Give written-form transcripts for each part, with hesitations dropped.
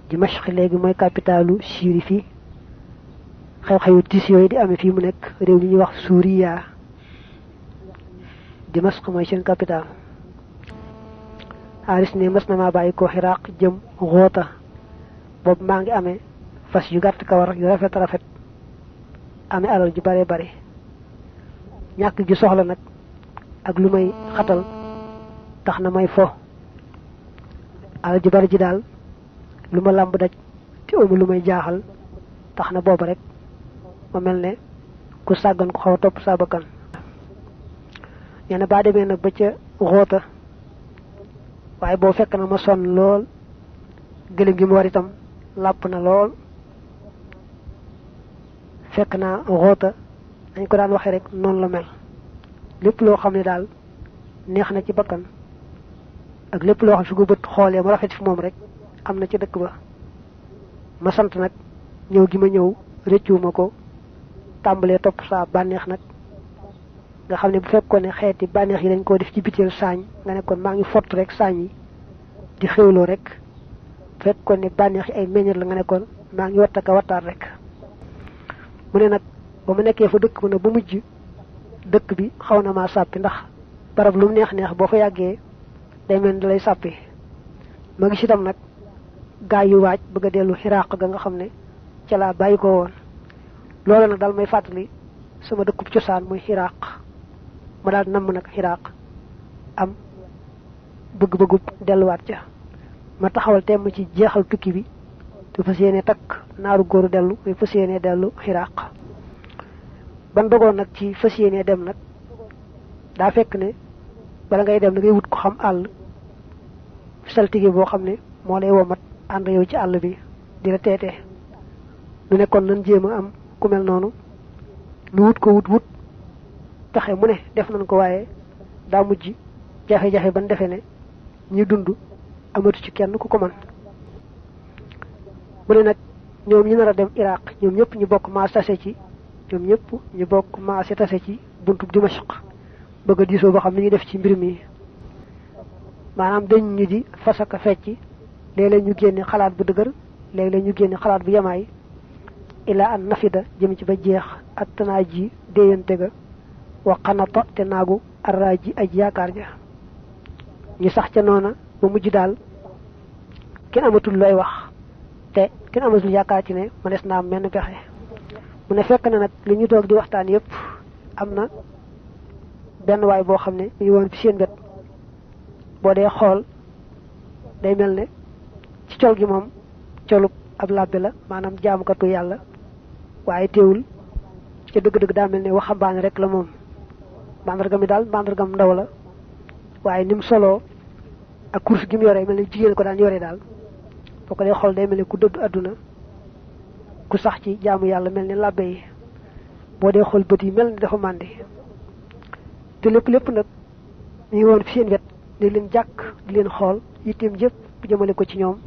Dimashq léegi mooy capitalu Syrie fi xew-xewu tis yooyu di amee fii mu nekk réew mi ñuy wax Suuriya Dimashq mooy seen capital Haris ne mas na maa bàyyi ko Xiraq jëm Xoota boobu maa ngi amee fas yu gàtt kawar yu rafet rafet amee alal ju bare bare ñàkk gi soxla nag ak lu may xatal tax na may fo alal ju bare ji daal lu ma làmb daj te amu lu may jaaxal tax na booba rek ma mel ne ku sàggan ko xaw a topp saa bakkan nee na baa demee nag ba ca Xoota waaye boo fekk na ma sonn lool gëlëm gi mu war itam làpp na lool fekk naa Xoota dañ ko daan waxee rek noonu la mel lépp loo xam ne daal neex na ci bakkan ak lépp loo xam su ko bët xoolee mu rafet fi moom rek am na ci dëkk ba ma sant nag ñëw gi ma ñëw rëccuwuma ko tàmbalee topp saa bànneex nag nga xam ne bu fekkoon ne xeeti bànneex yi dañ koo def ci biteel saañ nga ne kon maa ngi fott rek saañ yi di xewloo rek bu fekkoon ne bànneex yi ay meññeet la nga ne kon maa ngi wattaka wattaar rek mu ne nag ba mu nekkee fa dëkk ba nag ba mujj dëkk bi xaw na maa sàppi ndax barab lu mu neex neex boo fa yàggee day mel ni da lay sàppi ma gis itam nag gaa yu waaj bëgg a dellu Xiraq ga nga xam ne ca laa bàyyi ko woon loolu nag daal may fàttali sama dëkkub cosaan muy Xiraq ma daal namm nag Xiraq am bëgg-bëggub delluwaat ca ma taxawal temm ci jeexal tukki bi te fas yéene takk naaru góoru dellu muy fas yéene dellu Xiraq ban dogoon nag ci fas yéene dem nag daa fekk ne bala ngay dem da ngay wut ko xam àll saltige boo xam ne moo lay womat ànd yow ci àll bi di la teetee lu nekkoon nan jéem a am ku mel noonu lu wut ko wut pexe mu ne def nañ ko waaye daa mujj jafe-jafe ban defe ne ñi dund amatu ci kenn ku ko man mu ne nag ñoom ñi nar a dem Iraq ñoom ñëpp ñu bokk maa tase ci ñoom ñëpp ñu bokk maa si tase ci buntu Dimashq bëgg a diisoo ba xam ni ñuy def ci mbir mi maanaam dañ ñu di fasaka fecc léeg-léeg ñu génne xalaat bu dëgër léeg-léeg ñu génne xalaat bu yamaay ila an nafida jëm ci ba jeex ak tanaa ji déyante ga wa xanata te naagu arraa ji aj yaakaar ja ñu sax ca noona ba mujj daal kenn amatul looy wax te kenn amatul yaakaar ci ne ma des naa am menn pexe mu ne fekk na nag li ñu toog di waxtaan yépp am na benn waay boo xam ne mu ngi woon fi seen wet boo dee xool day mel ne ci col gi moom colub ab làbbe la maanaam jaamukatu yàlla waaye teewul ca dëgg-dëgg daa mel ne waxambaane rek la moom mandarga mi daal mandargam ndaw la waaye ni mu soloo ak course gi mu yore mel ne jigéen ko daan yore daal boo ko dee xool day mel ne ku dëddu àdduna ku sax ci jaamu yàlla mel ne làbbe yi boo dee xool bët yi mel ni dafa màndi te lépp nag ñu ngi woon fi seen wet ne leen jàkk di leen xool yitteem jëpp jëmale ko ci ñoom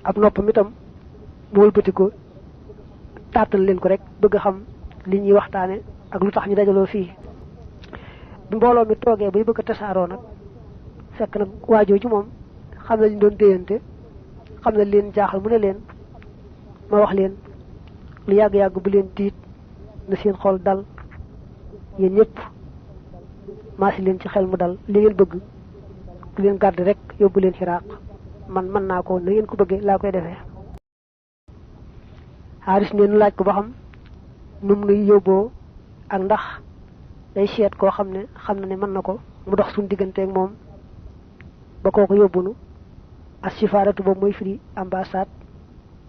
ab noppam itam mu wëlbati ko taatal leen ko rek bëgg a xam li ñuy waxtaane ak lu tax ñu dajaloo fii bi mbooloo mi toogee bay bëgg a tasaaroo nag fekk nag waajoo ci moom xam na ñu doon déyante xam na leen jaaxal mu ne leen ma wax leen lu yàgg-yàgg bu leen tiit na seen xol dal yéen ñëpp maasi leen ci xel mu dal li ngeen bëgg bu leen gàdd rek yóbbu leen Xiraq man mën naa ko na ngeen ko bëggee laa koy defee Haris ne nu laaj ko ba xam num nuy yóbboo ak ndax day seet koo xam ne xam na ne mën na ko mu dox suñu digganteeg moom ba kooku yóbbunu as sifaaratu boobu mooy firi ambassade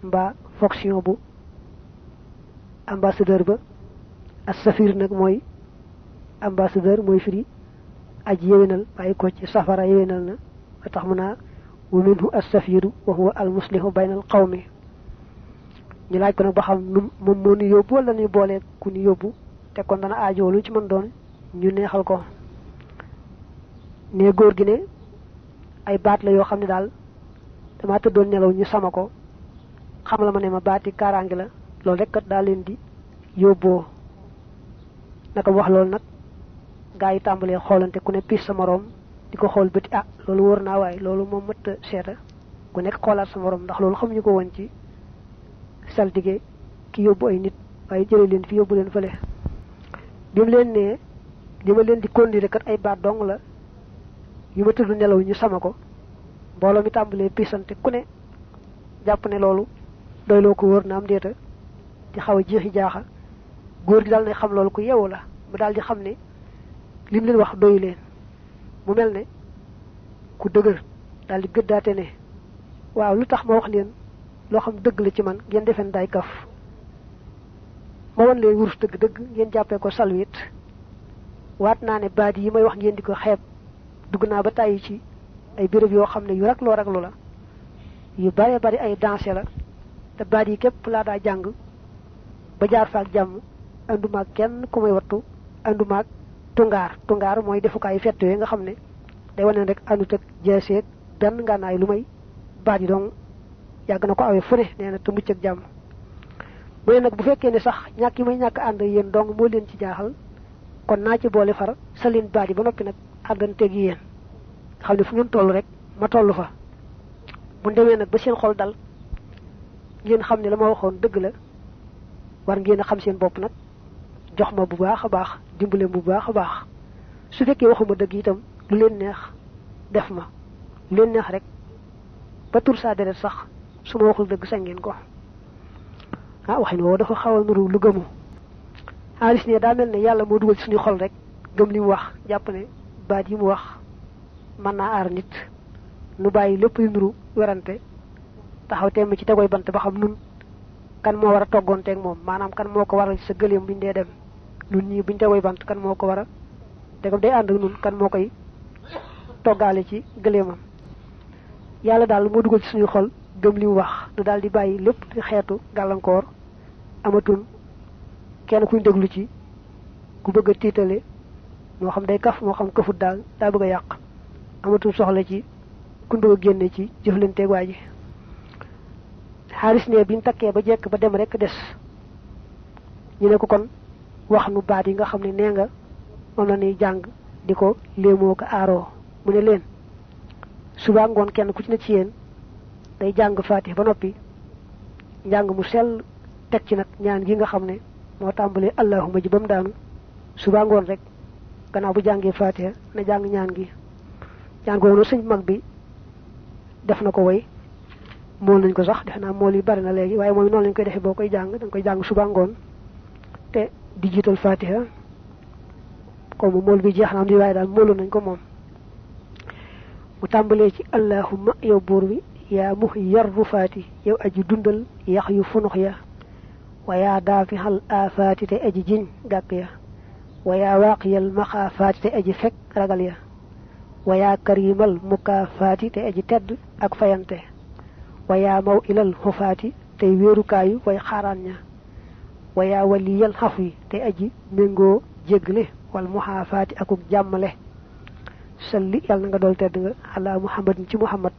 mbaa fonction bu ambassadeur ba as safir nag mooy ambassadeur mooy firi aji yéwénal bàyyi ko ci safara yéwénal na ba tax mu naa wa minhu as safiru wa huwa al muslihu bayna al qawmi ñu laaj ko nag ba xam nu moom moo ñu yóbbu wala ñu boole ku ñu yóbbu te kon dana aajoo lu ci mën doon ñu neexal ko ne góor gi ne ay baat la yoo xam ne daal dama tëddoon nelaw ñu sama ko xam la ma ne ma baati kaaraange la loolu rek kat daa leen di yóbboo naka wax loolu nag gaa yi tàmbalee xoolante ku ne piis sa moroom di ko xool bëti loolu wóor naa waaye loolu moom mët seeta ku nekk xoolaat sa morom ndax loolu xamuñu ko woon ci saltige ki yóbbu ay nit waaye jëlee leen fi yóbbu leen fële bi mu leen ne li ma leen di conduire kat ay baat dong la yu ma tudd nelaw ñu sama ko mbooloo mi tàmbalee pisante ku ne jàpp ne loolu doyloo ko wóor na am déeta di xaw a jeexi jaaxa góor gi daal ne xam loolu ku yeewu la mu daal di xam ne lim leen wax doyu leen mu mel ne ku dëgër daal di gëddaate ne waaw lu tax ma wax leen loo xam dëgg la ci man ngeen defen daay kaf ma wan leen wurus dëgg-dëgg ngeen jàppee ko salwit waat naa ne baat yi may wax ngeen di ko xeeb dugg naa ba tàyyi ci ay béréb yoo xam ne yu raglu la yu bare bari ay dansé la te baat yi képp laa daa jàng ba jaar faak jàmm andumaag kenn ku may wattu andumaag tungaar mooy defukaayu fett yooyu nga xam ne day wane rek andut ak jeeseeg benn ngànnaay lu may baat yi donc yàgg na ko awee fu ne nee na te mucc ak jàmm mu ne nag bu fekkee ne sax ñàkk yi may ñàkk ànd yéen dong moo leen ci jaaxal kon naa ci boole far sa leen baat yi ba noppi nag àndanteeg yéen nga xam ne fu ngeen toll rek ma toll fa bu demee nag ba seen xol dal ngeen xam ne la ma waxoon dëgg la war ngeen a xam seen bopp nag jox ma bu baax a baax dimbale bu baax a baax su fekkee waxuma dëgg itam lu leen neex def ma lu leen neex rek ba tur saa deret sax su ma waxul dëgg sañ ngeen ko waxin woo dafa xaw a nuru lu gëmu xaalis ne daa mel ne yàlla moo dugal ci suñu xol rek gëm li mu wax jàpp ne baat yi mu wax mën naa aar nit nu bàyyi lépp lu nuru werante taxaw temm ci tegoy bant ba xam nun kan moo war a toggoonteeg moom maanaam kan moo ko waral ci sa gëleem buñ dee dem nun ñii buñ tegoy bant kan moo ko war a tegam day ànd ak nun kan moo koy toggaale ci gëleemam yàlla daal moo dugal ci suñu xol gëm li mu wax nu daal di bàyyi lépp di xeetu gàllankoor amatun kenn kuñ déglu ci ku bëgg a tiitale moo xam day kaf moo xam kafut daal daa bëgg a yàq amatul soxla ci ku bëgg a génne ci jëflanteeg waa ji xaalis ne biñ takkee ba jekk ba dem rek des ñu ne ko kon wax nu baat yi nga xam ne nee nga moom la ñuy jàng di ko léemoo ko aaroo mu ne leen suba ngoon kenn ku ci ne ci yéen day jàng Faatiha ba noppi njàng mu sell teg ci nag ñaan gi nga xam ne moo tàmbalee allahuma ji ba mu daanu suba ngoon rek gannaaw bu jàngee Faatiha na jàng ñaan gi ñaan googu sëñ mag bi def na ko way mool nañ ko sax def naa mool yi bari na léegi waaye moom noonu lañ koy defee boo koy jàng danga koy jàng suba ngoon te di jiital Faatiha comme mool bi jeex na am di waaye daal mooloon nañ ko moom mu tàmbalee ci allahumma yow buur bi yaa mux yar rufaati yow aji dundal yax yu funux ya wa yaa daafixal aafaati te aji jiñ gàkk ya wa yaa waaqiyal maxaafaati te aji fekk ragal ya wa yaa karimal mukaafaati te aji tedd ak fayante wa yaa maw ilal xufaati tey wéerukaayu way xaaraan ña wa yaa waliyal xafwi te aji méngoo jégle wal muxaafaati akuk jàmmale salli yàlla na nga dool tedd nga ala muhammadin ci muhammad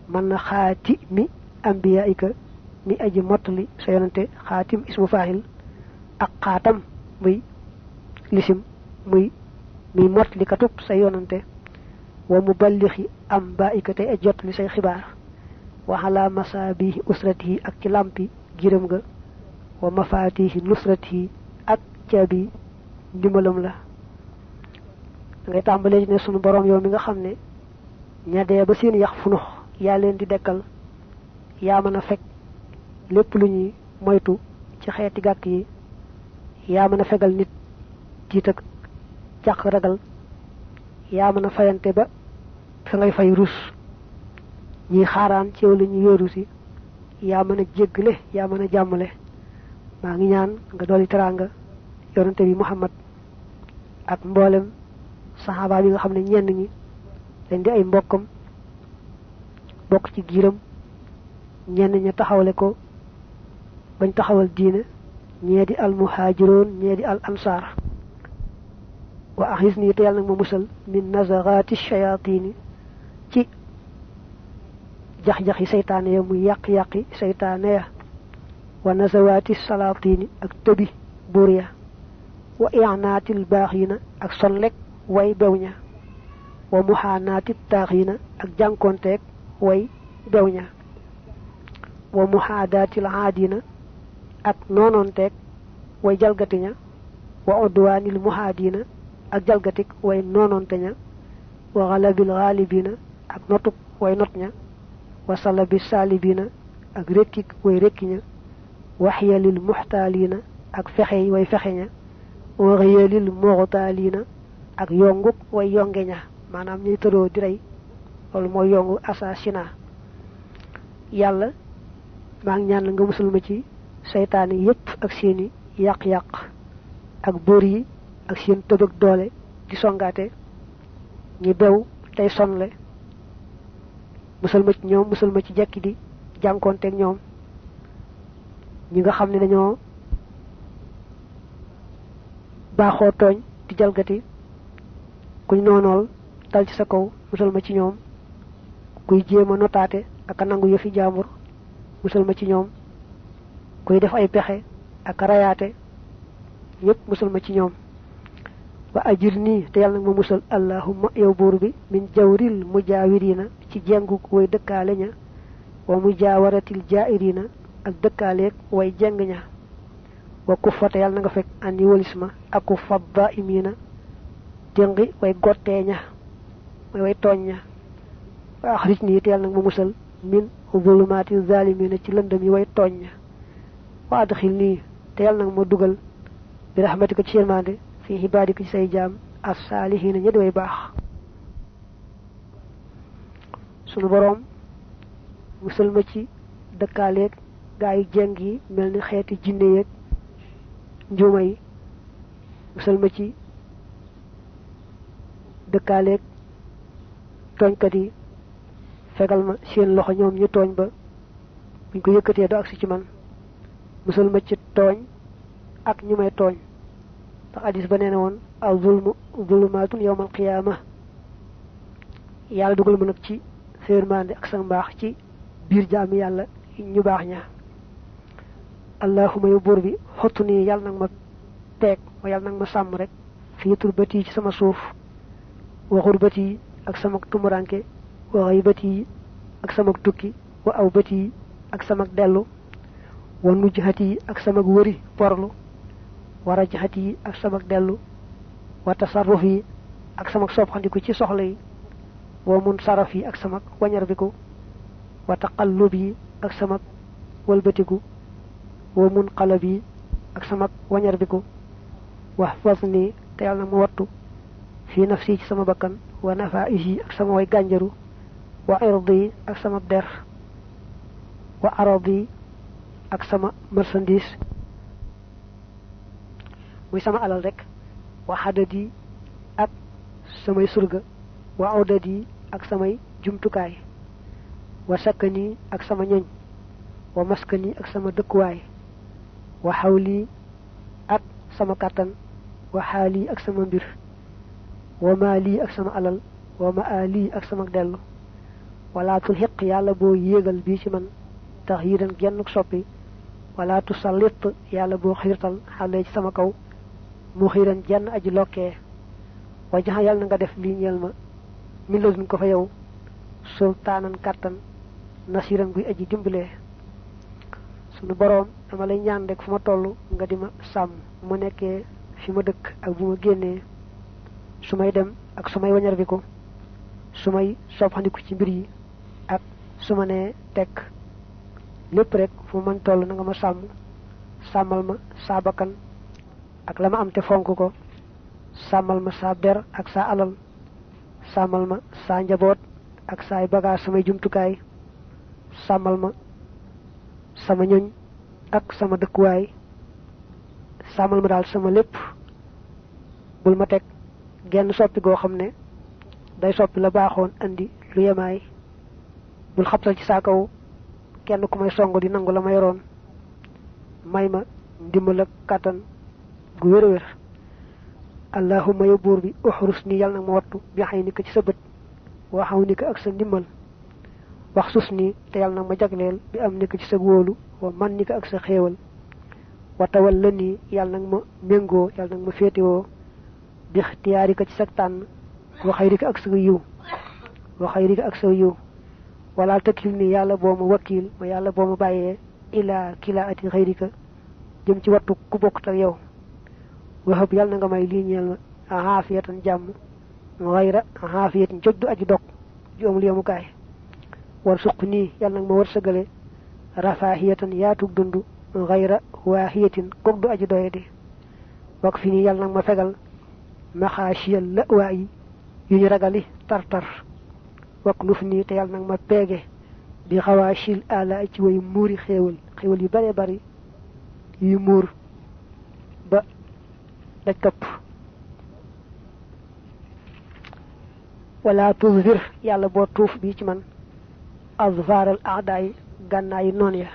man na xaati mi ambiyaika mi aji mottali sa yonante xaatim ismu faahil ak xaatam muy lisim muy mottali katub sa yonante wa muballixi ambaika te aji jottali say xibaar wa ala masaabihi usratihi ak ci lampi giram nga wa mafaatihi nusratihi ak caabi ndimbalam la ngay tàmbalee ne sunu borom yow mi nga xam ne ña dee ba seen yax funux yaa leen di dekkal yaa mën a fekk lépp lu ñuy moytu ci xeeti gàkk yi yaa mën a fegal nit tiit ak jàq ragal yaa mën a fayante ba fa ngay fay rus ñi xaaraan ci yow la ñu wéeru si yaa mën a jéggale yaa mën a jàmmale maa ngi ñaan nga dolli teraanga yonante bi Muhammad ak mboolem saxaaba yi nga xam ne ñenn ñi dañ di ay mbokkam bokk ci giiram ñenn ña taxawale ko bañ taxawal diine ñee di al muhaajiroon ñee di al ansaar wa axis nii te yàlla nag ma musal min nazaraati shayaatini ci jax-jaxi seytaane ya muy yàq-yàqi seytaane ya wa nazawaati salaatini ak tëbi buur ya wa i'naatil baaxiina ak sonlek way bew ña wa muhaanaatit taaxiina ak jànkoonteeg way bewña wa muhadatil adina ak nonontek way jalgatiña wa udwanil muhadina ak jalgatik way nononteña wa ghalabil ghalibina ak notuk way notña wa salabis salibina ak rekik way rekiña wa hiyalil muhtalina ak fexey way fexeña wa ghayalil mughtalina ak yonguk way yongeña manam ñuy tëro di ray lolu moy yongu assassinat yalla ma ngi ñaan nga musul ma ci shaytan yépp ak seeni yaq ak bor yi ak seen tëbëk doole di songaate ñi bew tay sonle musul ma ci ñoom musul ma ci jekki di jankonté ak ñoom ñi nga xamni dañoo baaxoo tooñ di jalgati kuñ noonol dal ci sa kaw musul ma ci ñoom kuy jéema notaate ak nangu yëfi jaambur musul ma ci ñoom kuy def ay pexe ak rayaate ñëpp musul ma ci ñoom wa ajirni te yàlla nag ma musal allahumma yow buur bi min jawril mujawirina ci jengu way dëkkaale ña wa mujawaratil jairina ak dëkkaaleeg way jeng ña wa kufata yàlla nga fekk ani walisma aku fadda imina jengi way gottee ña way tooñ ña wa akhrijni te yàlla nag ma musal min zulumati zalimina ci lëndëm yi way tooñ ña wa adkhilni te yàlla nag ma dugal bi rahmatika ci yermande fi ibadika ci say jaam as-salihin ñi way baax sunu borom musal ma ci dëkkaaleeg gaay jeng yi melni xeeti jinne yeek njuma yi musal ma ci dëkkaaleeg tooñkat yi fegal ma seen loxo ñoom ñu tooñ ba buñ ko yëkkatee do aksi ci man musal ma ci tooñ ak ñu may tooñ tax hadis ba neena woon al zulmu zulumatun yawmal qiyamah yàlla dugal ma nag ci xéermande ak sa mbaax ci biir jaami yàlla ñu baax ña allahumma yu buur bi xottu nii yàlla nag ma peeg wa yàlla nag ma sàmm rek fii turbati ci sama suuf wa xurbati ak sama tumuranke wa xaybati ak sama tukki wa awbati ak sama dellu wa nujhati ak sama wëri porlu wa rajhati ak sama dellu wa tasarrufi ak sama soppandiku ci soxla yi wa munsarafi ak sama wañarbiku wa taqallubi ak sama walbatiku wa munqalabi ak sama wañarbiku wa fazni te yàlla mu wattu fi nafsi ci sama bakkan wa nafaihi ak sama way ganjaru wa irdi ak sama der wa aradi ak sama marchandise muy sama alal rek wa hadadi ak samay surga wa awdadi ak samay jumtukaay wa sakani ak sama ñoñ wa maskani ak sama dëkkuwaay wa hawli ak sama katan wa hali ak sama mbir wa mali ak sama alal wa maali ak sama delu wala tulhiq yalla bo yegal bi ci man tahyiran genn soppi wala tusallit yalla bo xirtal xale ci sama kaw mu xiran jenn aji lokke wajha yalla nga def li ñel ma min lazum ko fa yow sultanan katan nasiran guy aji dimbele sunu borom dama lay ñaan rek fuma tollu nga dima sam mu nekké fi ma dëkk ak bu ma génnee sumay dem ak sumay wañar bi ko sumay soppandiku ci mbir yi ak suma ne tek lépp rek fu man toll na nga ma sàmm sàmmal ma sa bakkan ak lama am te fonk ko sàmmal ma sa ber ak sa alal sàmmal ma sa njaboot ak saay bagage samay jumtukaay sàmmal ma sama ñoñ ak sama dëkkuwaay sàmmal ma daal sama lépp bul ma teg genn soppi goo xam ne day soppi la baaxoon andi lu yemaay bul xabtal ci saa kaw kenn ku may songo di nangu la ma yoroon may ma ndimbal ak kàttan gu wér wér allahumma ya buur bi uxrusni yàlla nag ma wattu bi xay ni ko ci sa bët waxaw ni ko ak sa ndimbal wax sus ni te yàlla nag ma jagleel bi am ni ko ci sa wóolu wa man ni ko ak sa xéewal wa tawal la nii yàlla nag ma méngoo yàlla nag ma féetewoo bi ixtiyaari ko ci sa tànn wa xayri ko ak sa yiw wa xayri ko ak sa yiw wala takilni yalla boma wakil ma yalla boma baye ila kilaati ghayrika jëm ci wattu ku bokk tak yow wahab yalla nga may li ñeel afiyatan jamm ghayra afiyatin joddu aji dok ju amul yamu kay war suqni yalla nga ma wërsegale rafahiyatan yaatu dundu ghayra wahiyatin kok du aji doyedi wak fini yalla nga ma fegal makhashiyal lawayi yu ñu ragali tartar wak lufni te yalla nga ma pege bi khawashil ala ci way muri xewal yu bare bare yu mur ba daj kap wala tuzhir yalla bo tuuf bi ci man azfar al a'da'i gannaay non ya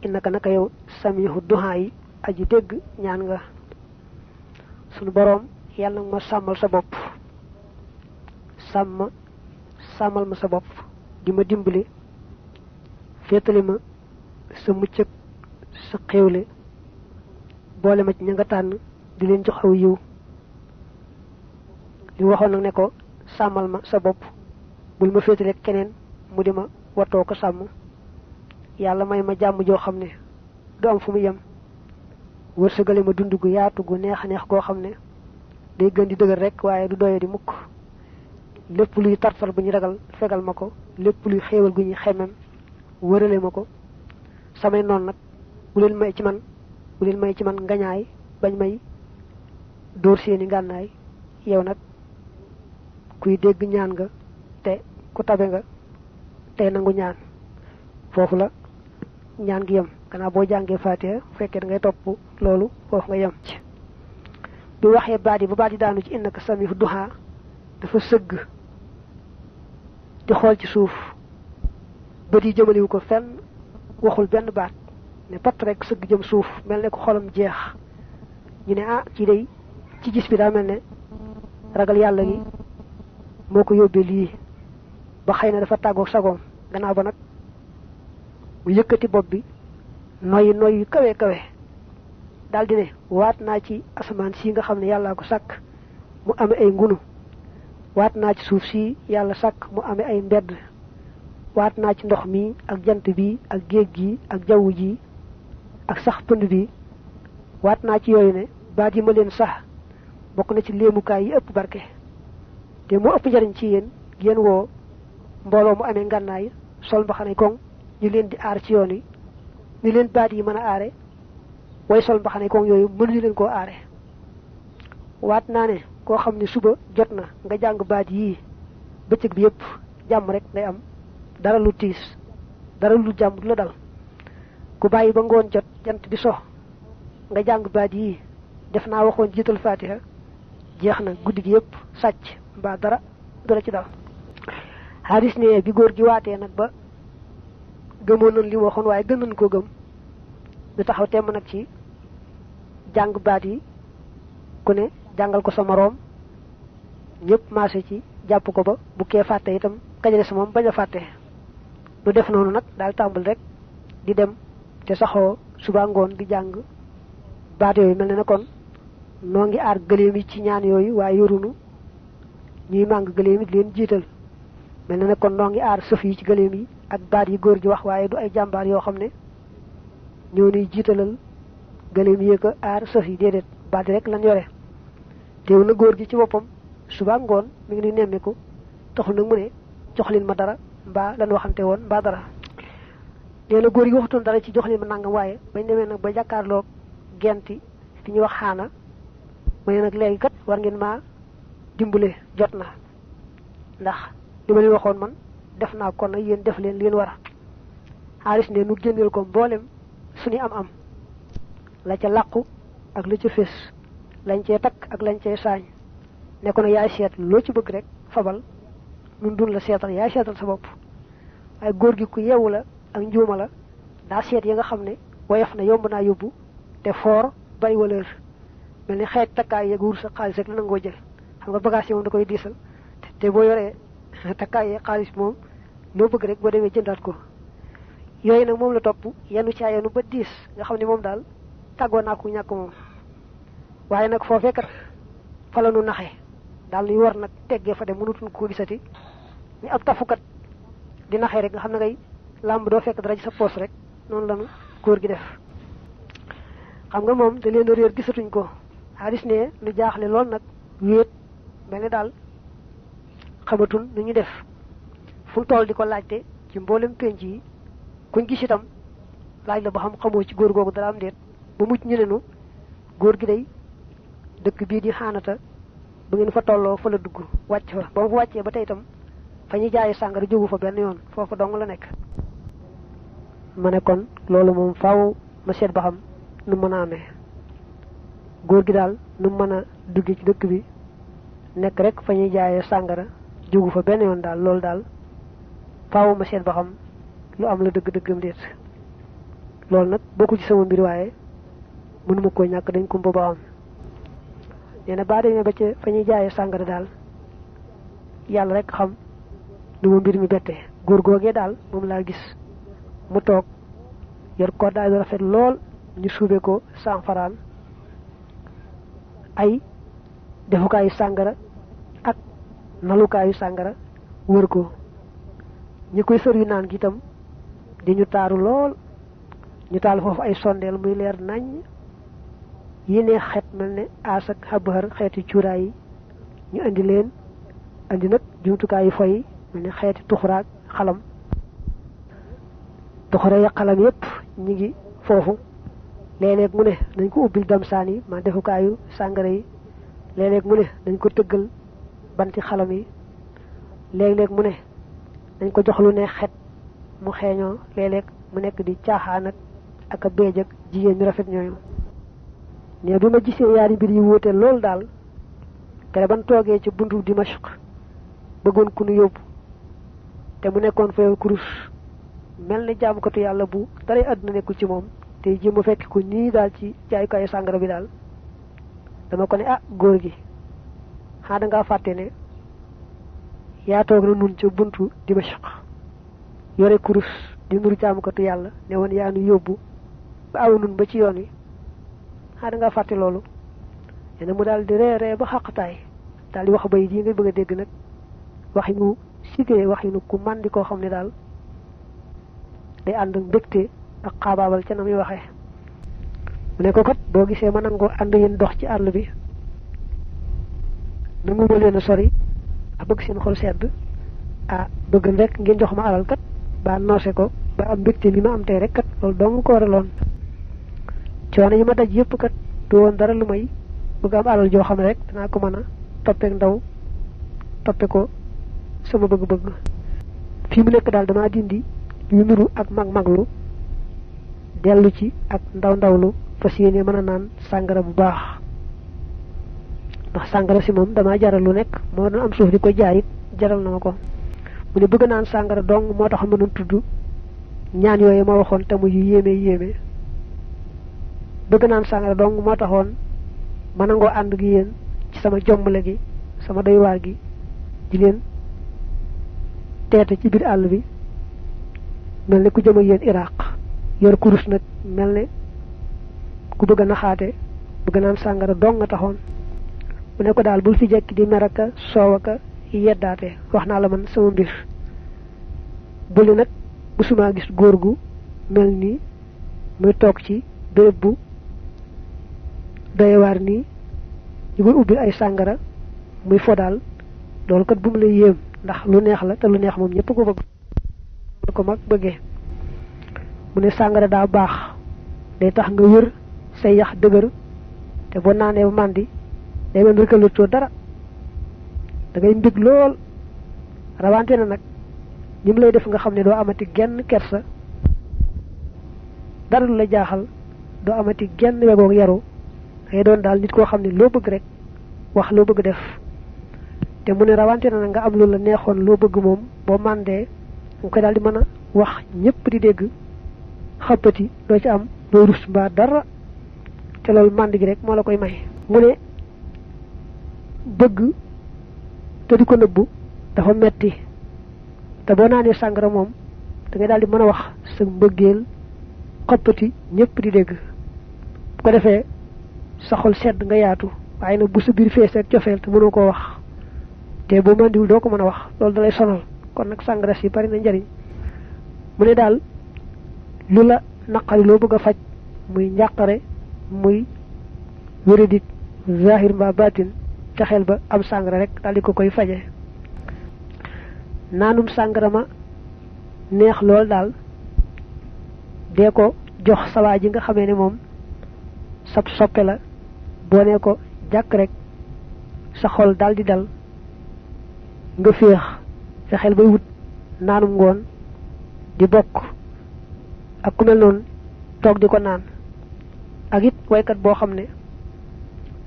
innaka naka yow samihu duhaay aji deg ñaan nga sunu borom yalla nga ma samal sa bop samal ma sa bop di ma dimbali féetale ma sa mucc sa xewle boole ma ci ña nga tànn di leen jox aw yiw li waxoon nag ne ko sàmmal ma sa bopp bul ma féetale keneen mu di ma wattoo ko sàmm yàlla may ma jàmm joo xam ne du am fu mu yem wërsëgale ma dund gu yaatu gu neex neex goo xam ne day gën di dëgër rek waaye du doye di mukk lépp luy tartar bu ñu ragal fegal ma ko lépp luy xéewal gu ñuy xemem wërale ma ko samay noon nag bu leen may ci man ngañaay bañ may dóor seeni ngànnaay yow nag kuy dégg ñaan nga te ku tabe nga tey nangu ñaan foofu la ñaan gi yem gannaaw boo jàngee Fatiha fekkee da ngay topp loolu foofu nga yem ci bi waxee baat yi ba baat yi daanu ci innaka samihu duha dafa sëgg di xool ci suuf bët yi jëmaliwu ko fenn waxul benn baat ne pat rek sëgg jëm suuf mel ne ko xolam jeex ñu ne ci day ci gis bi daa mel ne ragal yàlla gi moo ko yóbbee lii ba xëy na dafa tàggoog sagoom gannaaw ba nag mu yëkkati bopp bi noyyi kawe kawe daal di ne waat naa ci asamaan si nga xam ne yàllaa ko sàkk mu amee ay ngunu waat naa ci suuf si yàlla sàkk mu amee ay mbedd waat naa ci ndox mi ak jant bi ak géej gi ak jaww ji ak sax pënd bi waat naa ci yooyu ne baat yi ma leen sax bokk na ci léemukaay yi ëpp barke te mu ëpp njariñ ci yéen woo mbooloo mu amee ngànnaay sol mbaxane koŋ ñu leen di aar ci yoon yi ni leen baat yi mën a aare way sol mbaxane koŋ yooyu mënuñu leen koo aare waat naa ne koo xam ne suba jot na nga jàng baat yii bëccëg bi yépp jàmm rek day am dara lu tiis dara lu jàmm du la dal ku bàyyi ba ngoon jot jant bi so nga jàng baat yii def naa waxoon jiital Fatiha jeex na guddi gi yépp sàcc mbaa dara du la ci dal hadis ne bi góor gi waatee nag ba gëmoon nañ li mu waxoon waaye gën nañ koo gëm ñu taxaw temm nag ci jàng baat yi ku ne jàngal ko sa moroom ñëpp maase ci jàpp ko ba bu kee fàtte itam kajale sa moom bañ a fàtte lu def noonu nag daal tàmbal rek di dem te saxoo suba ngoon di jàng baat yooyu mel ne kon noo ngi aar gëléem yi ci ñaan yooyu waaye yorunu ñuy màng gëléem yi di leen jiital mel ne kon noo ngi aar sëf yi ci gëléem yi ak baat yi góor ji wax waaye du ay jàmbaar yoo xam ne ñoo nuy jiitalal gëléem yi ko aar sëf yi déedéet baat rek lan yore teew na góor gi ci boppam suba ngoon mi ngi nuy nemmiku taxul nag mu ne jox leen ma dara mbaa lan waxante woon mbaa dara nee na góor gi waxutoon dara ci jox leen ma nangam waaye bañ demee nag ba jàkkaarloo genti fi ñuy wax xaana mu ne nag léegi kat war ngeen maa dimbale jot na ndax li ma leen waxoon man def naa kon nag yéen def leen leen war a xaalis ne nu génneel ko mboolem suñu am la ca làqu ak la ca fés lañ cee takk ak lañ cee saañ ne ko nag yaay seet loo ci bëgg rek fabal nun dun la seetal yaay seetal sa bopp waaye góor gi ku yeewu la ak njuuma la daa seet yi nga xam ne woyof na yomb naa yóbbu te foor bari valeur mel ni xeet takkaay yeeg wur sa xaalis rek la nangoo jël xam nga bagage yi moom da koy diisal te boo yoree takkaay yeeg xaalis moom loo bëgg rek boo demee jëndaat ko yooyu nag moom la topp yenu caa yenu ba diis nga xam ne moom daal tàggoo naa ko ñàkk moom waaye nag foofee kat fa la nu naxe daal nuy war nag teggee fa dem mënutuñ ko gisati ñu ab tafukat di naxee rek nga xam ne ngay làmb doo fekk dara ci sa poos rek noonu lanu góor gi def xam nga moom da leen a réer gisatuñ ko hadis ne lu jaaxle lool nag wéet mel ni daal xamatun nu ñu def fu mu toll di ko laajte ci mboolem penc yi kuñ gis itam laaj la ba xam xamoo ci góor googu dara am déet ba mucc ñu nenu góor gi day dëkk bii di xaanata bu ngeen fa tolloo fa la dugg wàcc fa ba mu fa wàccee ba tey itam fa ñuy jaayi sàngara jógu fa benn yoon foofu dong la nekk ma ne kon loolu moom faaw ma seet ba xam nu mën a amee góor gi daal nu mën a dugge ci dëkk bi nekk rek fa ñuy jaayee sàngara jógu fa benn yoon daal loolu daal faaw ma seet ba xam lu am la dëgg-dëggam déet loolu nag bokku ci sama mbir waaye mënuma koo ñàkk dañ ko ba am nee na baa demee ba ca fa ñuy jaayee sàngara daal yàlla rek xam nu ma mbir mi bettee góor googee daal moom laa gis mu toog yor ko daal di rafet lool ñu suube ko sanfaraan ay defukaayu sàngara ak nalukaayu sàngara wër ko ñi koy sër yu naan gi itam di ñu taaru lool ñu taal foofu ay sondeel muy leer nañ yi ne xet mel ne aas ak xabaar xeeti cuuraay yi ñu andi leen andi nag jumtukaay yu foy mel ne xeeti tuxuraak xalam tuxura ya xalam yépp ñi ngi foofu léeg-léeg mu ne dañ ko ubbil damsaan yi ma defukaayu sàngara yi léeg-léeg mu ne dañ ko tëggal banti xalam yi léeg-léeg mu ne dañ ko jox lu ne xet mu xeeñoo léeg-léeg mu nekk di caaxaan ak a béej ak jigéen ñu rafet ñooñu ne bi ma gisee yaari mbir yi wóote loolu daal kere ban toogee ci buntu Dimashq bëggoon ku nu yóbbu te mu nekkoon fa kurus mel ni jaamukatu yàlla bu dara àdduna nekkul ci moom te ji mu fekk ko nii daal ci jaayukaayu sàngara bi daal dama ko ne ah góor gi xaa da ngaa fàtte ne yaa toog na nun ca buntu Dimashq yore kurus di nuru jaamukatu yàlla ne woon yaa nu yóbbu ba aw nun ba ci yoon wi xaa da ngaa fàtte loolu ne mu daal di ree ba xàqtaay daal di wax bay yi nga bëgg a dégg nag waxi nu sigee waxi nu ku man di koo xam ne daal day ànd ak mbégte ak xaabaabal ca na muy waxee mu ne ko kat boo gisee ma nangoo ànd yéen dox ci àll bi nangu ma leen a sori a bëgg seen xol sedd ah bëgg rek ngeen jox ma alal kat ba noose ko ba am mbégte mi ma am tey rek kat loolu dong ko waraloon coono yi ma daj yëpp kat du woon dara lu may bëgg am alal joo xam ne rek danaa ko mën a toppeek ndaw toppe ko sama bëgg-bëgg fii mu nekk daal damaa dindi yu nuru ak mag-maglu dellu ci ak ndaw-ndawlu fas yéene mën a naan sàngara bu baax ndax sàngara si moom damaa jaral lu nekk moo doon am suuf di ko jaayit jaral na ma ko mu ne bëgg naan sàngara dong moo tax mënoon tudd ñaan yooyu ma waxoon te mu yu yéeme bëgg naan sàngara dong moo taxoon ma nangoo ànd gi yéen ci sama jommale gi sama doywaar gi di leen teete ci biir àll bi mel ne ku jëm ak yéen Iraq yor kurus nag mel ne ku bëgg a naxaate bëgg naan sàngara dong nga taxoon mu ne ko daal bul fi jekki di meraka soowaka yeddaate wax naa la man sama mbir buli nag musuma gis góor gu mel nii muy toog ci béréb bu doyewaar nii ñu koy ubbil ay sàngara muy fo daal loolu kat bu mu lay yéem ndax lu neex la te lu neex moom ñëpp ko bëgg ko mag bëggee mu ne sàngara daa baax day tax nga wër say yax dëgër te boo naanee ba màndi day mel rëkkalatoo dara da ngay mbég lool rawante na nag ñi mu lay def nga xam ne doo amati genn kersa dara lu la jaaxal doo amati genn wegoog yaru ngay doon daal nit koo xam ne loo bëgg rek wax loo bëgg def te mu ne rawante na nag nga am lu la neexoon loo bëgg moom boo màndee nga koy daal di mën a wax ñëpp di dégg xappati doo ci am doo rus mbaa dara te loolu mànd gi rek moo la koy may mu ne bëgg te di ko nëbbu dafa metti te boo naanee sàngara moom da ngay daal di mën a wax sa mbëggeel xappati ñëpp di dégg bu ko defee sa xol sedd nga yaatu waaye nag bu sa biir fees ak cofeel te mënoo koo wax te boo màndiwul doo ko mën a wax loolu dalay sonal kon nag sàngara si bari na njariñ mu ne daal lu la naqari loo bëgg a faj muy njàqare muy wéradik zahir mbaa baatin fexeel ba am sàngara rek daal di ko koy faje naanum sàngara ma neex lool daal dee ko jox sawaa ji nga xamee ne moom sab soppe la boo nee ko jàkk rek sa xol daal di dal nga féex fexeel bay wut naanum ngoon di bokk ak ku mel noonu toog di ko naan ak it waykat boo xam ne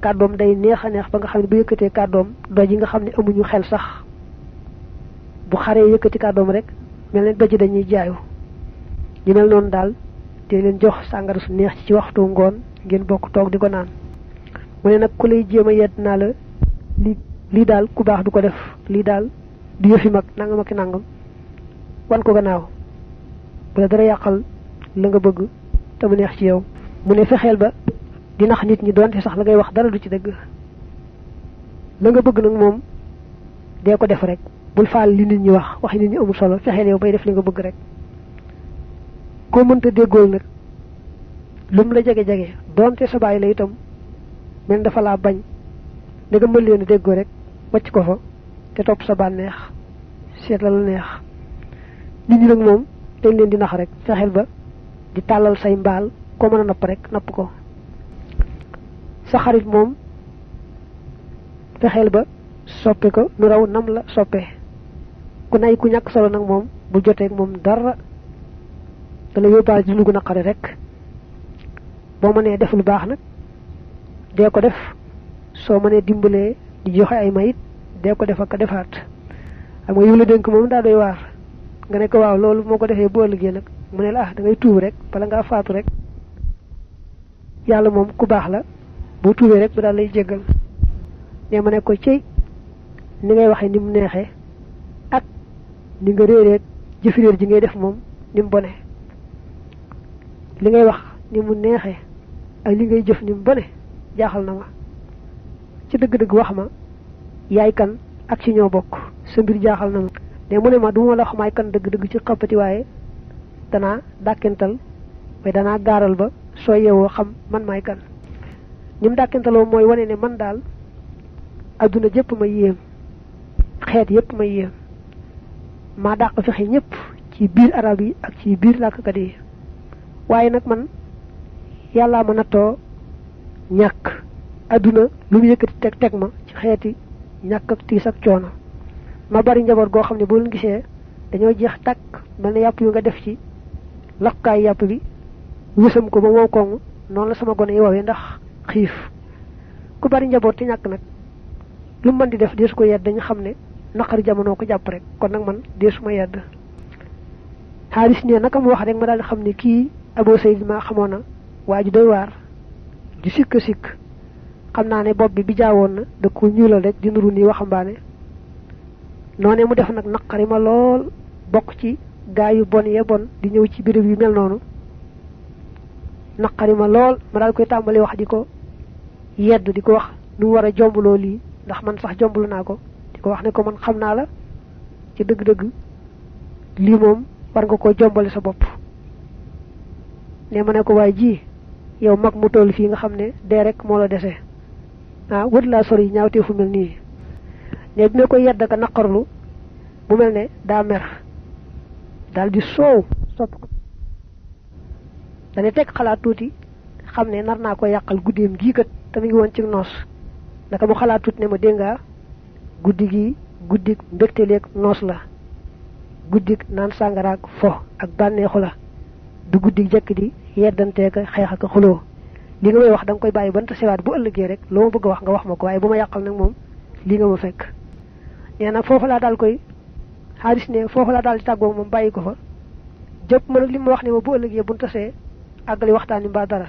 kàddoom day neex a neex ba nga xam ne bu yëkkatee kàddoom doj yi nga xam ne amuñu xel sax bu xaree yëkkati kàddoom rek mel ne doj dañuy jaayu ñu mel noonu daal te leen jox sàngara su neex ci waxtu ngoon ngeen bokk toog di ko naan mu ne nag ku lay jéem a yedd naa la lii daal ku baax du ko def lii daal du yëfi mag nangam ak nangam wan ko gannaaw bu la dara yàqal la nga bëgg te mu neex ci yow mu ne fexeel ba di nax nit ñi doonte sax la ngay wax dara du ci dëgg la nga bëgg nag moom dee ko def rek bul faal li nit ñi wax nit ñi amul solo fexeel yow bay def li nga bëgg rek koo mënta déggool nag lum la jege-jege doonte sa bàyyi la itam mel dafa laa bañ da nga mën leen a déggoo rek wàcc ko fa te topp sa bànneex seet la neex nit ñi nag moom dañ leen di nax rek fexeel ba di tàllal say mbaal ko mën a napp rek napp ko sa xarit moom fexeel ba soppe ko nu raw nam la soppe ku nay ku ñàkk solo nag moom bu jotee moom dara dala yóbbaale ci lu gu naqari rek boo mënee def lu baax nag dee ko def soo mënee dimbalee di joxe ay mayit dee ko def ak defaat xam nga yu la dénk moom daa doy waar nga ne ko waaw loolu moo ko defee bu ëllëgee nag mu ne la da ngay tuub rek bala ngaa faatu rek yàlla moom ku baax la boo tuubee rek bu daal lay jéggal ne ma ne ko ci ni ngay waxee ni mu neexee ak ni nga réeréeg jëfiréer ji ngay def moom ni mu bone li ngay wax ni mu neexee ak li ngay jëf ni mu bone jaaxal na ma ci dëgg-dëgg wax ma yaay kan ak ci ñoo bokk sa mbir jaaxal na ma ne mu ne ma du ma la wax maay kan dëgg-dëgg ci xappati waaye danaa dàkkental mais danaa gaaral ba soo yeewoo xam man maay kan ni mu dàkkentaloo mooy wane ne man daal adduna jëpp ma yéem xeet yëpp ma yéem maa dàq fexe ñëpp ci biir arab yi ak ci biir làkkat yi waaye nag man yàllaa ma nattoo ñàkk adduna lu mu yëkkati teg ma ci xeeti ñàkk ak tiis ak coono ma bari njaboot goo xam ne boo leen gisee dañoo jeex tàkk mel ne yàpp yu nga def ci lakkaay yàpp bi wësam ko ba wow koŋ noonu la sama gone yi woowee ndax xiif ku bari njaboot te ñàkk nag lu mu mën di def deesu ko yedd dañu xam ne naqari jamono ko jàpp rek kon nag man deesu ma yedd xaalis ne naka mu wax rek ma daal di xam ne kii Abu Sayd ma xamoon na waa ju doy waar di sikk xam naa ne bopp bi jaawoon na da ko ñuulal rek di nuru nii waxambaane noonee mu def nag naqari ma lool bokk ci gaa yu bon yee bon di ñëw ci béréb yu mel noonu naqari ma lool ma daal koy tàmbali wax di ko yedd di ko wax nu mu war a jombuloo lii ndax man sax jombulu naa ko di ko wax ne ko man xam naa la ci dëgg-dëgg lii moom war nga koo jombale sa bopp ne ma ne ko waay ji yow mag mu toll fii nga xam ne dee rek moo la dese wët laa sori ñaawtee fu mel nii ne bi ma koy yedd ka naqarlu bu mel ne daa mer daal di soow sopp ko dane teg xalaat tuuti xam ne nar naa ko yàqal guddeem gii kat te mi ngi woon ci noos naka mu xalaat tuuti ne ma déngaa guddi gi guddik mbégteleeg noos la guddik naan sàngaraak fo ak bànneexu la du guddik jekk di yeddanteeka xeex ak xuloo li nga may wax da nga koy bàyyi ba tasewaat bu ëllëgee rek loo ma bëgg a wax nga wax ma ko waaye bu ma yàqal nag moom li nga ma fekk nee na foofu laa daal koy xaalis ne foofu laa daal di tàggoo moom bàyyi ko fa jëpp ma nag li ma wax ne ma bu ëllëgee bu tasee àggali waxtaan ni mbaa dara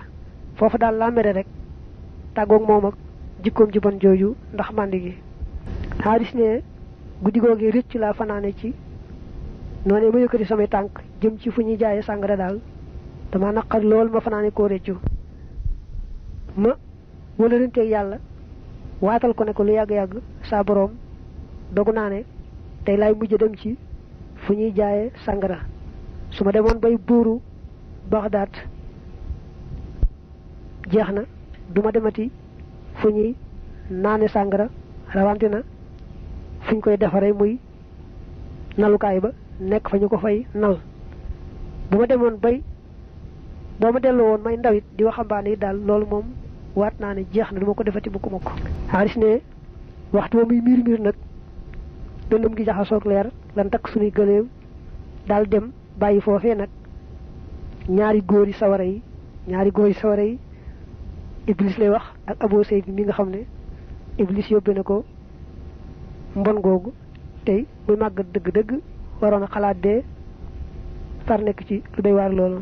foofu daal laa mere rek tàggoog moom ak jikkoom ji bon jooju ndax màndi gi xaalis ne guddi googee rëcc laa fanaane ci noonu ma yëkkati samay tànk jëm ci fu ñuy jaayee sàngara daal dama naqar lool ma fanaane koo rëccu ma wala renteeg yàlla waatal ko ne ko lu yàgg-yàgg saa boroom dogu naa ne tey laay mujj dem ci fu ñuy jaayee sangara su ma demoon bay buuru Bagdad jeex na duma demati fu ñuy naane sangara rawante na fuñ koy defaree muy nalukaay ba nekk fa ñu ko fay nal bu ma demoon bay boo ma delloo woon may ndawit di waxambaane yi daal loolu moom waat naa ne jeex na duma ko defati mukk mukk xaalis ne waxtu muy miir nag dëndëm gi jaxasoog leer lan takk suñuy gëleem daal dem bàyyi foofee nag ñaari góori sawara yi iblis lay wax ak Abu Sayd mi nga xam ne iblis yóbbe na ko mbon googu tey muy màggat dëgg-dëgg waroon a xalaat dee far nekk ci lu doy waar loolu